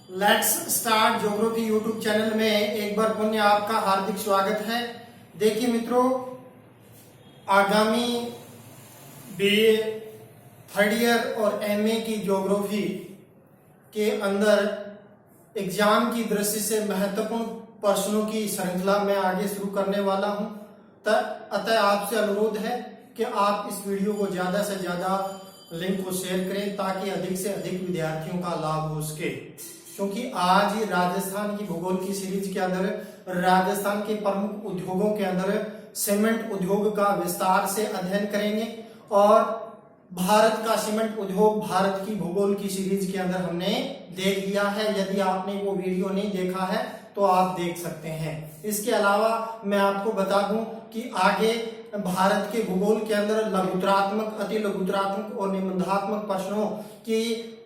Let's start geography YouTube channel में एक बार पुनः आपका हार्दिक स्वागत है। देखिए मित्रों, आगामी बीए थर्ड ईयर और एमए की ज्योग्राफी के अंदर एग्जाम की दृष्टि से महत्वपूर्ण प्रश्नों की श्रृंखला में आगे शुरू करने वाला हूं। अतः आपसे अनुरोध है कि आप इस वीडियो को ज्यादा से ज्यादा लिंक को शेयर करें ताकि अधिक से अधिक विद्यार्थियों का लाभ हो सके। क्योंकि आज राजस्थान की भूगोल की सीरीज के अंदर राजस्थान के प्रमुख उद्योगों के अंदर सीमेंट उद्योग का विस्तार से अध्ययन करेंगे और भारत का सीमेंट उद्योग भारत की भूगोल की सीरीज के अंदर हमने देख लिया है। यदि आपने वो वीडियो नहीं देखा है तो आप देख सकते हैं। इसके अलावा मैं आपको बता दूं कि आगे भारत के भूगोल के अंदर लघुतरात्मक, अति लघुतरात्मक और निबंधात्मक प्रश्नों की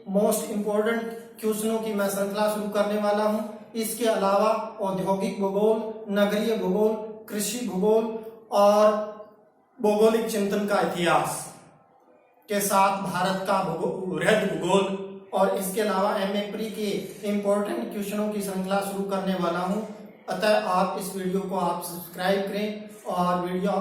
मोस्ट इंपोर्टेंट क्वेश्चनों की मैं श्रृंखला शुरू करने वाला हूं। इसके अलावा औद्योगिक भूगोल, नगरीय भूगोल, कृषि भूगोल और भौगोलिक चिंतन का इतिहास के साथ भारत का वृहद भूगोल और इसके अलावा एमए प्री के इंपॉर्टेंट क्वेश्चनों की श्रृंखला शुरू करने वाला हूं। अतः आप इस वीडियो को आप सब्सक्राइब करें और वीडियो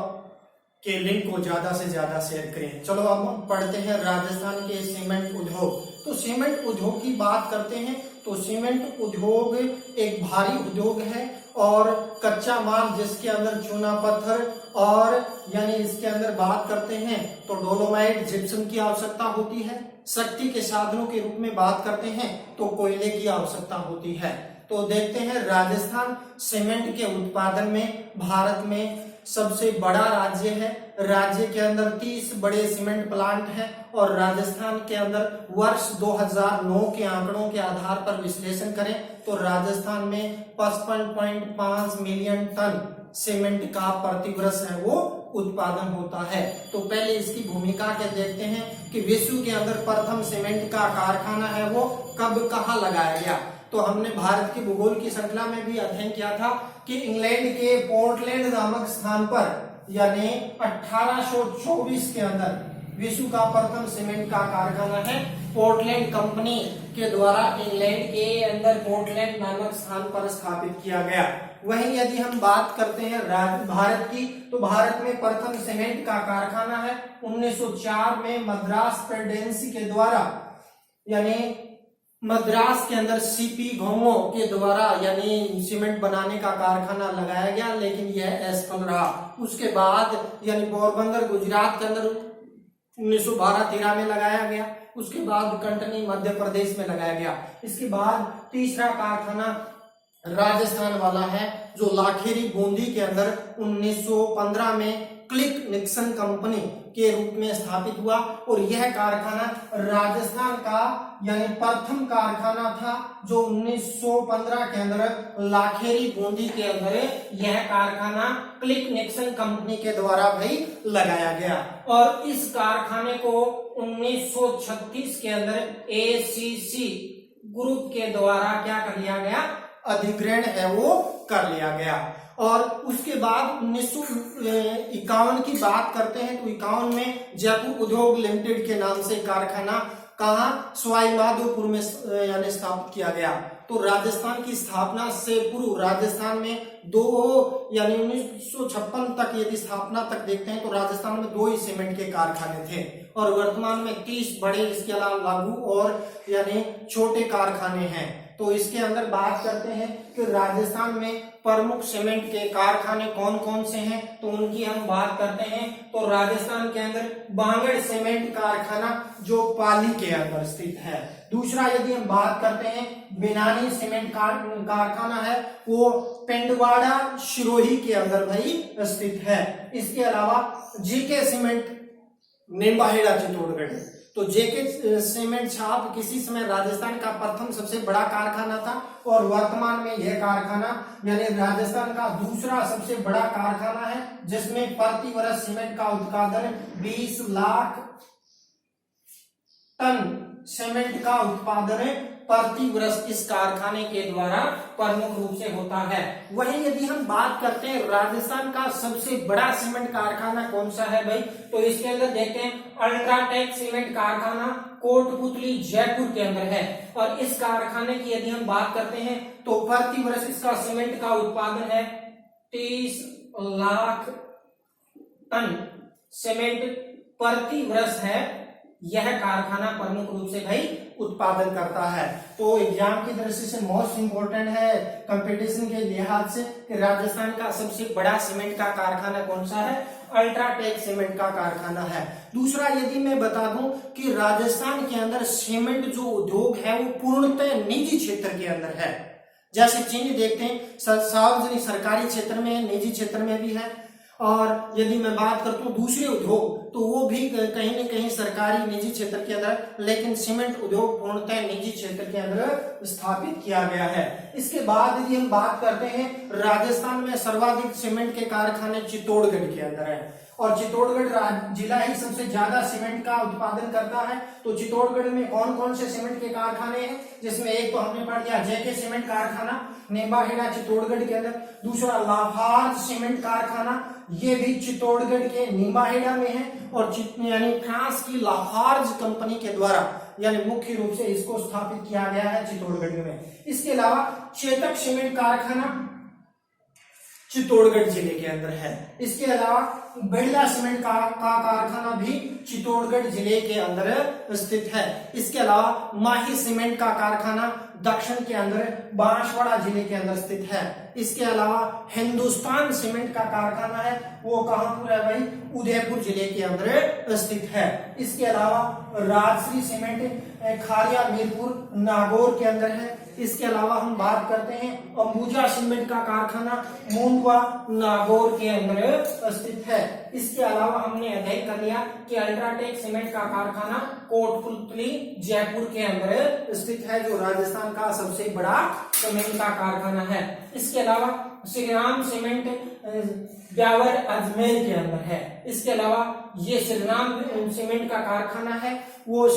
के लिंक को ज्यादा से ज्यादा शेयर करें। चलो अब हम पढ़ते हैं राजस्थान के सीमेंट उद्योग। तो सीमेंट उद्योग की बात करते हैं तो सीमेंट उद्योग एक भारी उद्योग है और कच्चा माल जिसके अंदर चूना पत्थर और यानी इसके अंदर बात करते हैं तो डोलोमाइट, जिप्सम की आवश्यकता होती है। शक्ति के साधनों के रूप में बात करते हैं तो कोयले की आवश्यकता होती है। तो देखते हैं राजस्थान सीमेंट के उत्पादन में भारत में सबसे बड़ा राज्य है। राज्य के अंदर 30 बड़े सीमेंट प्लांट हैं और राजस्थान के अंदर वर्ष 2009 के आंकड़ों के आधार पर विश्लेषण करें तो राजस्थान में 55.5 मिलियन टन सीमेंट का प्रतिवर्ष है वो उत्पादन होता है। तो पहले इसकी भूमिका के देखते हैं कि विश्व के अंदर प्रथम सीमेंट का कारखाना है वो कब कहाँ लगाया गया। तो हमने भारत की भूगोल की श्रृंखला में भी अध्ययन किया था कि इंग्लैंड के पोर्टलैंड नामक स्थान पर यानी 1824 के अंदर विश्व का प्रथम सीमेंट का कारखाना है पोर्टलैंड कंपनी के द्वारा इंग्लैंड के अंदर पोर्टलैंड नामक स्थान पर स्थापित किया गया। वहीं यदि हम बात करते हैं भारत की तो भारत में प्रथम सीमेंट का कारखाना है 1904 में मद्रास प्रेसिडेंसी के द्वारा यानी मद्रास के अंदर सीपी घोमो के द्वारा यानी सीमेंट बनाने का कारखाना लगाया गया, लेकिन यह असफल रहा। उसके बाद यानी पोरबंदर गुजरात के अंदर 1912-13 में लगाया गया। उसके बाद कंटनी मध्य प्रदेश में लगाया गया। इसके बाद तीसरा कारखाना राजस्थान वाला है जो लाखेरी बूंदी के अंदर 1915 में क्लिक निक्सन कंपनी के रूप में स्थापित हुआ और यह कारखाना राजस्थान का यानी प्रथम कारखाना था जो 1915 के अंदर लाखेरी बूंदी के अंदर यह कारखाना क्लिक निक्सन कंपनी के द्वारा भी लगाया गया। और इस कारखाने को 1936 के अंदर एसीसी ग्रुप के द्वारा क्या कर लिया गया, अधिग्रहण है वो कर लिया गया। और उसके बाद 1951 की बात करते हैं तो 51 में जयपुर उद्योग लिमिटेड के नाम से कारखाना कहाँ सवाई माधोपुर में यानी स्थापित किया गया। तो राजस्थान की स्थापना से पूर्व राजस्थान में दो यानी 1956 तक यदि स्थापना तक देखते हैं तो राजस्थान में 2 ही सीमेंट के कारखाने थे और वर्तमान में 30 बड़े इसके अलावा लघु और यानी छोटे कारखाने हैं। तो इसके अंदर बात करते हैं कि राजस्थान में प्रमुख सीमेंट के कारखाने कौन कौन से हैं तो उनकी हम बात करते हैं। तो राजस्थान के अंदर बांगड़ सीमेंट कारखाना जो पाली के अंदर स्थित है। दूसरा यदि हम बात करते हैं बिनानी सीमेंट कारखाना है वो पिंडवाड़ा सिरोही के अंदर भाई स्थित है। इसके अलावा जेके सीमेंट निम्बाहेड़ा चित्तौड़गढ़। तो जेके सीमेंट छाप किसी समय राजस्थान का प्रथम सबसे बड़ा कारखाना था और वर्तमान में यह कारखाना यानी राजस्थान का दूसरा सबसे बड़ा कारखाना है जिसमें प्रति वर्ष सीमेंट का उत्पादन 20 लाख टन सीमेंट का उत्पादन प्रति वर्ष इस कारखाने के द्वारा प्रमुख रूप से होता है। वहीं यदि हम बात करते हैं राजस्थान का सबसे बड़ा सीमेंट कारखाना कौन सा है भाई, तो इसके अंदर देखते हैं अल्ट्राटेक सीमेंट कारखाना कोटपुतली जयपुर के अंदर है। और इस कारखाने की यदि हम बात करते हैं तो प्रति वर्ष इसका सीमेंट का उत्पादन है 30 लाख टन सीमेंट प्रति वर्ष है। यह कारखाना प्रमुख रूप से भाई उत्पादन करता है। तो एग्जाम की दृष्टि से मोस्ट इंपोर्टेंट है कंपटीशन के लिहाज से कि राजस्थान का सबसे बड़ा सीमेंट का कारखाना कौन सा है, अल्ट्राटेक सीमेंट का कारखाना है। दूसरा यदि मैं बता दूं कि राजस्थान के अंदर सीमेंट जो उद्योग है वो पूर्णतः निजी क्षेत्र के अंदर है। जैसे चीन देखते हैं सार्वजनिक सरकारी क्षेत्र में, निजी क्षेत्र में भी है। और यदि मैं बात करता हूँ दूसरे उद्योग तो वो भी कहीं न कहीं सरकारी निजी क्षेत्र के अंदर, लेकिन सीमेंट उद्योग पूर्णतः निजी क्षेत्र के अंदर स्थापित किया गया है। इसके बाद यदि हम बात करते हैं राजस्थान में सर्वाधिक सीमेंट के कारखाने चित्तौड़गढ़ के अंदर है और चित्तौड़गढ़ जिला ही सबसे ज्यादा सीमेंट का उत्पादन करता है। तो चित्तौड़गढ़ में कौन कौन से सीमेंट के कारखाने हैं, जिसमें एक तो हमने पढ़ लिया जेके सीमेंट कारखाना नेम्बाहेड़ा चित्तौड़गढ़ के अंदर, दूसरा लाफार्ज सीमेंट कारखाना ये भी चित्तौड़गढ़ के निम्बाहेड़ा में है और यानी फ्रांस की लाफार्ज कंपनी के द्वारा यानी मुख्य रूप से इसको स्थापित किया गया है चित्तौड़गढ़ में। इसके अलावा चेतक सीमेंट कारखाना चित्तौड़गढ़ जिले के अंदर है। इसके अलावा बिरला सीमेंट का कारखाना भी चित्तौड़गढ़ जिले के अंदर स्थित है। इसके अलावा माही सीमेंट का कारखाना दक्षिण के अंदर बांसवाड़ा जिले के अंदर स्थित है। इसके अलावा हिंदुस्तान सीमेंट का कारखाना है वो कहां पर है भाई, उदयपुर जिले के अंदर स्थित है। इसके अलावा राजश्री सीमेंट खारिया मीरपुर नागौर के अंदर है। इसके अलावा हम बात करते हैं अंबुजा सीमेंट का कारखाना मुंडवा नागौर के अंदर स्थित है। इसके अलावा हमने अध्ययन कर लिया कि अल्ट्राटेक सीमेंट का कारखाना कोटपुतली जयपुर के अंदर स्थित है जो राजस्थान का सबसे बड़ा सीमेंट का कारखाना है। इसके अलावा श्रीराम सीमेंट ब्यावर अजमेर के अंदर है। इसके अलावा ये श्रीराम सीमेंट का कारखाना है वो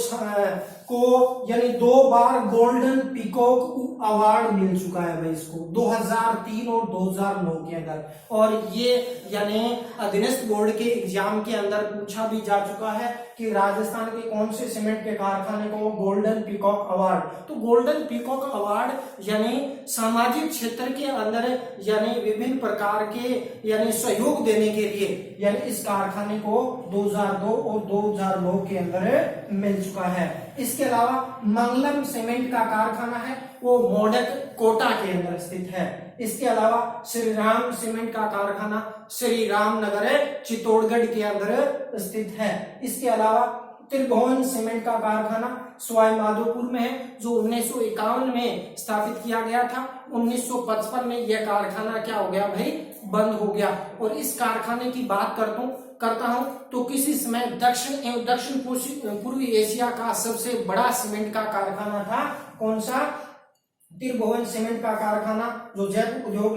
को यानी 2 बार गोल्डन पीकॉक अवार्ड मिल चुका है भाई इसको 2003 और 2009 के अंदर। और ये यानी अधीनस्थ बोर्ड के एग्जाम के अंदर पूछा भी जा चुका है कि राजस्थान के कौन से सीमेंट के कारखाने को गोल्डन पीकॉक अवार्ड। तो गोल्डन पीकॉक अवार्ड यानी सामाजिक क्षेत्र के अंदर यानी विभिन्न प्रकार के यानी सहयोग देने के लिए यानी इस कारखाने को 2002 और 2009 के अंदर मिल चुका है। इसके अलावा मंगलम सीमेंट का कारखाना है वो मोडक कोटा के अंदर स्थित है। इसके अलावा श्रीराम सीमेंट का कारखाना श्री राम नगर चित्तौड़गढ़ के अंदर स्थित है। इसके अलावा त्रिभुवन सीमेंट का कारखाना सवाई माधोपुर में है जो 1951 में स्थापित किया गया था। 1955 में यह कारखाना क्या हो गया भाई, बंद हो गया। और इस कारखाने की बात करता हूं तो किसी समय दक्षिण पूर्वी एशिया का सबसे बड़ा सीमेंट का कारखाना था कौन सा, त्रिभुवन सीमेंट का कारखाना जो जयपुर उद्योग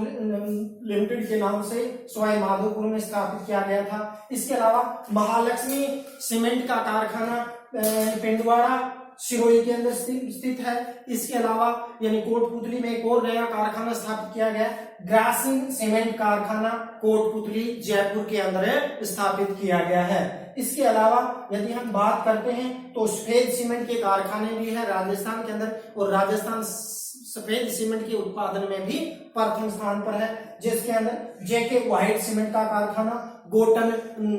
लिमिटेड के नाम से सवाई माधोपुर में स्थापित किया गया था। इसके अलावा महालक्ष्मी सीमेंट का कारखाना पिंडवाड़ा सिरोही के अंदर स्थित है। इसके अलावा यानी कोटपुतली में एक और नया कारखाना स्थापित किया गया, ग्रासिम सीमेंट कारखाना कोटपुतली जयपुर के अंदर स्थापित किया गया है। इसके अलावा यदि हम बात करते हैं तो सफेद सीमेंट के कारखाने भी है राजस्थान के अंदर और राजस्थान सफेद सीमेंट के उत्पादन में भी प्रथम स्थान पर है, जिसके अंदर जेके व्हाइट सीमेंट का कारखाना गोटन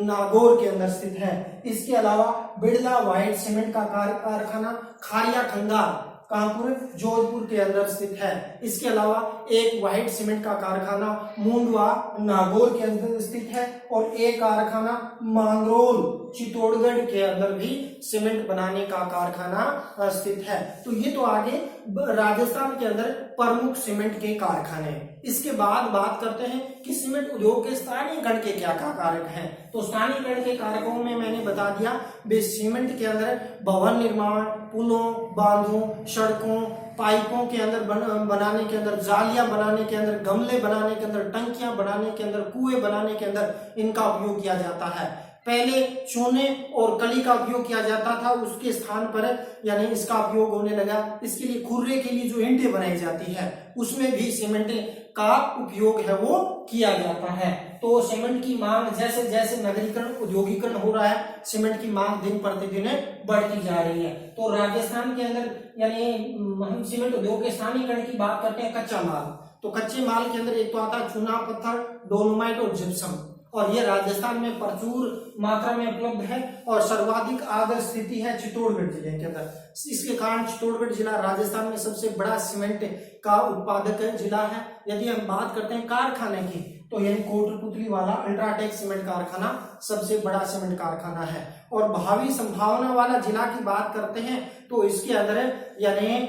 नागौर के अंदर स्थित है। इसके अलावा बिरला व्हाइट सीमेंट का कारखाना खारिया खंडा कानपुर जोधपुर के अंदर स्थित है। इसके अलावा एक व्हाइट सीमेंट का कारखाना मुंडवा नागौर के अंदर स्थित है और एक कारखाना मांगरोल चित्तौड़गढ़ के अंदर भी सीमेंट बनाने का कारखाना स्थित है। तो ये तो आगे राजस्थान के अंदर प्रमुख सीमेंट के कारखाने। इसके बाद बात करते हैं कि सीमेंट उद्योग के स्थानीय कण के क्या क्या कारक हैं। तो स्थानीय कण के कारकों में मैंने बता दिया वे सीमेंट के अंदर भवन निर्माण, पुलों, बांधों, सड़कों, पाइपों के अंदर बनाने के अंदर, जालियां बनाने के अंदर, गमले बनाने के अंदर, टंकियां बनाने के अंदर, कुएं बनाने के अंदर इनका उपयोग किया जाता है। पहले चूने और कली का उपयोग किया जाता था, उसके स्थान पर यानी इसका उपयोग होने लगा। इसके लिए खुर्रे के लिए जो ईंटें बनाई जाती है उसमें भी सीमेंट का उपयोग है वो किया जाता है। तो सीमेंट की मांग जैसे जैसे नगरीकरण औद्योगिकरण हो रहा है, सीमेंट की मांग दिन प्रतिदिन बढ़ती जा रही है। तो राजस्थान के अंदर यानी हम सीमेंट उद्योग के स्थानीयकरण की बात करते हैं कच्चा माल, तो कच्चे माल के अंदर एक तो आता है चूना पत्थर, डोलोमाइट और जिप्सम, और ये राजस्थान में प्रचुर मात्रा में उपलब्ध है और सर्वाधिक आदर्श स्थिति है चित्तौड़गढ़ जिले के अंदर। इसके कारण चित्तौड़गढ़ जिला राजस्थान में सबसे बड़ा सीमेंट का उत्पादक जिला है। यदि हम बात करते हैं कारखाने की, तो यानी कोटपुतली वाला अल्ट्राटेक सीमेंट कारखाना सबसे बड़ा सीमेंट कारखाना है। और भावी संभावना वाला जिला की बात करते हैं तो इसके अंदर यानी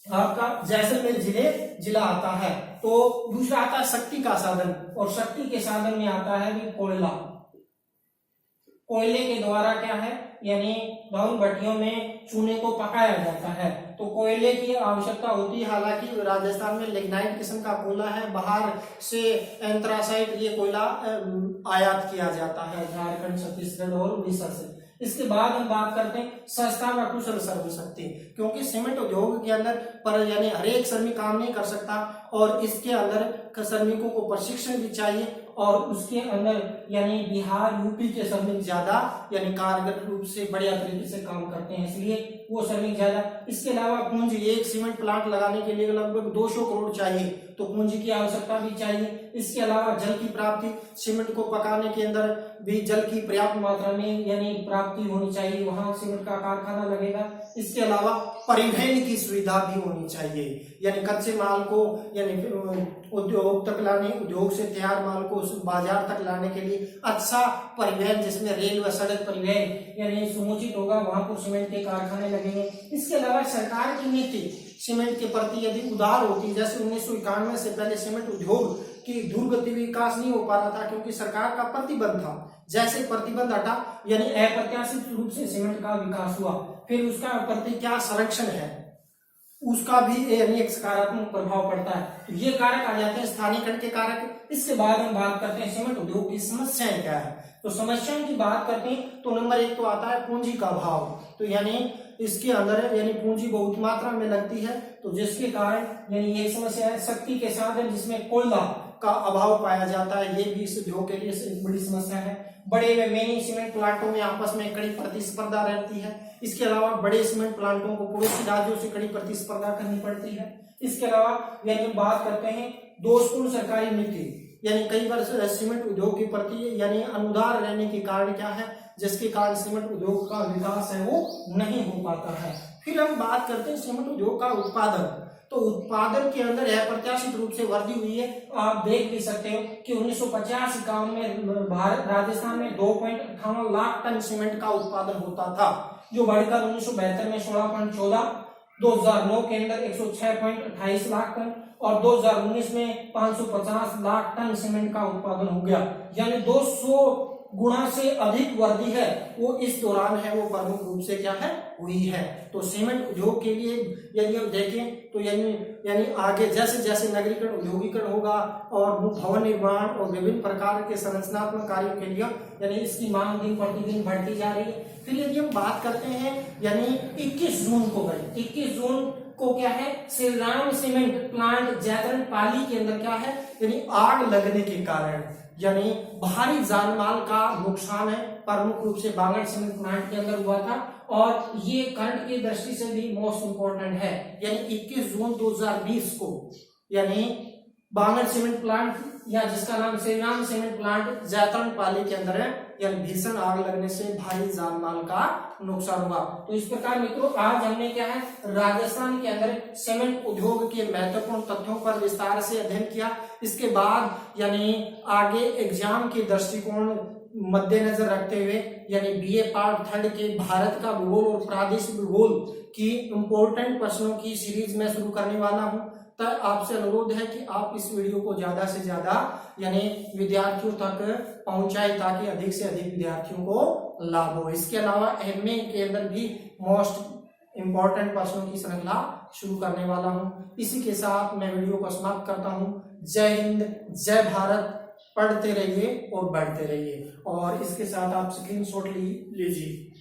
आपका जैसलमेर जिला आता है। तो दूसरा आता है शक्ति का साधन, और शक्ति के साधन में आता है भी कोयला। कोयले के द्वारा क्या है यानी भवन भट्टियों में चूने को पकाया जाता है, तो कोयले की आवश्यकता होती है। हालांकि राजस्थान में लिग्नाइट किस्म का कोयला है, बाहर से एंथ्रासाइट ये कोयला आयात किया जाता है झारखंड, छत्तीसगढ़ और उड़ीसा से। इसके बाद हम बात करते हैं सस्ता व कुशल श्रम शक्ति, क्योंकि सीमेंट उद्योग के अंदर पर यानी हर एक श्रमिक काम नहीं कर सकता और इसके अंदर श्रमिकों को प्रशिक्षण भी चाहिए, और उसके अंदर यानी बिहार यूपी के श्रमिक ज्यादा यानी कारगर रूप से बढ़िया तरीके से काम करते हैं, इसलिए वो श्रमिक ज्यादा। इसके अलावा पूंजी, एक सीमेंट प्लांट लगाने के लिए लगभग 200 करोड़ चाहिए, तो पूंजी की आवश्यकता भी चाहिए। इसके अलावा जल की प्राप्ति, सीमेंट को पकाने के अंदर भी जल की पर्याप्त मात्रा में यानी प्राप्ति होनी चाहिए, वहां सीमेंट का कारखाना लगेगा। इसके अलावा परिवहन की सुविधा भी होनी चाहिए, यानी कच्चे माल को यानी उद्योग तक लाने, उद्योग से तैयार माल को बाजार तक लाने के लिए अच्छा परिवहन जिसमें रेल व सड़क परिवहन यानी समुचित होगा, वहां पर सीमेंट के कारखाने लगेंगे। इसके अलावा सरकार की नीति सीमेंट के प्रति यदि उदार होती, जैसे 1991 से पहले सीमेंट उद्योग की दुर्गति विकास नहीं हो पा रहा था क्योंकि सरकार का प्रतिबंध था, जैसे प्रतिबंध हटा यानी अप्रत्याशित रूप से सीमेंट का विकास हुआ, फिर उसका प्रति क्या संरक्षण है उसका भी यानी एक सकारात्मक प्रभाव पड़ता है। तो ये कारक आ जाते हैं स्थानीयकरण के कारक। इसके बाद हम बात करते हैं सीमेंट उद्योग की समस्याएं क्या है। तो समस्याओं की बात करते हैं तो नंबर 1 तो आता है पूंजी का अभाव, तो यानी इसके अंदर यानी पूंजी बहुत मात्रा में लगती है, तो जिसके कारण यानी ये समस्या है। शक्ति के साधन जिसमें कोयला का अभाव पाया जाता है, ये भी इस उद्योग के लिए एक बड़ी समस्या है। बड़े व मिनी सीमेंट प्लांटों में आपस में कड़ी प्रतिस्पर्धा रहती है। इसके अलावा बड़े सीमेंट प्लांटों को पड़ोसी राज्यों से कड़ी प्रतिस्पर्धा करनी पड़ती है। इसके अलावा यानी बात करते हैं दोषपूर्ण सरकारी नीति, यानी कई बार सीमेंट उद्योग के प्रति यानी अनुदार रहने के कारण क्या है, जिसके कारण सीमेंट उद्योग का विकास है वो नहीं हो पाता है। फिर हम बात करते हैं सीमेंट उद्योग का उत्पादन, तो उत्पादन के अंदर अप्रत्याशित रूप से वृद्धि हुई है। आप देख भी सकते हो कि 1950-51 में भारत राजस्थान में 2.58 लाख टन सीमेंट का उत्पादन होता था, जो बढ़कर 1972 में 16.14, 2009 के अंदर 106.28 लाख टन और 2019 में 550 लाख टन सीमेंट का उत्पादन हो गया, यानी 200 गुणा से अधिक वृद्धि है वो इस दौरान है वो प्रमुख रूप से क्या है हुई है। तो सीमेंट उद्योग के लिए यदि हम देखें तो यानी आगे जैसे जैसे नगरीकरण औद्योगिकरण होगा और भवन निर्माण और विभिन्न प्रकार के संरचनात्मक कार्यों के लिए यानी इसकी मांग दिन प्रतिदिन बढ़ती जा रही है। फिर यदि हम बात करते हैं यानी 21 जून को गए, 21 जून को क्या है श्री राम सीमेंट प्लांट जैतरन पाली के अंदर क्या है यानी आग लगने के कारण यानी भारी जान माल का नुकसान है, प्रमुख रूप से बांगड़ सीमेंट प्लांट के अंदर हुआ था और ये करंट की दृष्टि से भी मोस्ट इंपोर्टेंट है। यानी 21 जून 2020 को यानी बांगड़ सीमेंट प्लांट या जिसका नाम श्री राम सीमेंट प्लांट जैतरन पाली के अंदर है, यानी भीषण आग लगने से भारी जान माल का नुकसान हुआ। तो इस प्रकार मित्रों आज हमने क्या है राजस्थान के अंदर सीमेंट उद्योग के महत्वपूर्ण तथ्यों पर विस्तार से अध्ययन किया। इसके बाद यानी आगे एग्जाम के दृष्टिकोण मद्देनजर रखते हुए यानी बीए पार्ट 3 के भारत का भूगोल और प्रादेशिक भूगोल की इंपोर्टेंट प्रश्नों की सीरीज में शुरू करने वाला हूं। तब आपसे अनुरोध है कि आप इस वीडियो को ज्यादा से ज्यादा यानी विद्यार्थियों तक पहुंचाएं ताकि अधिक से अधिक विद्यार्थियों को लाभ हो। इसके अलावा एमए के अंदर भी मोस्ट इंपॉर्टेंट प्रश्नों की श्रृंखला शुरू करने वाला हूं। इसी के साथ मैं वीडियो को समाप्त करता हूं। जय हिंद, जय भारत। पढ़ते रहिए और बढ़ते रहिए। और इसके साथ आप स्क्रीनशॉट लीजिए।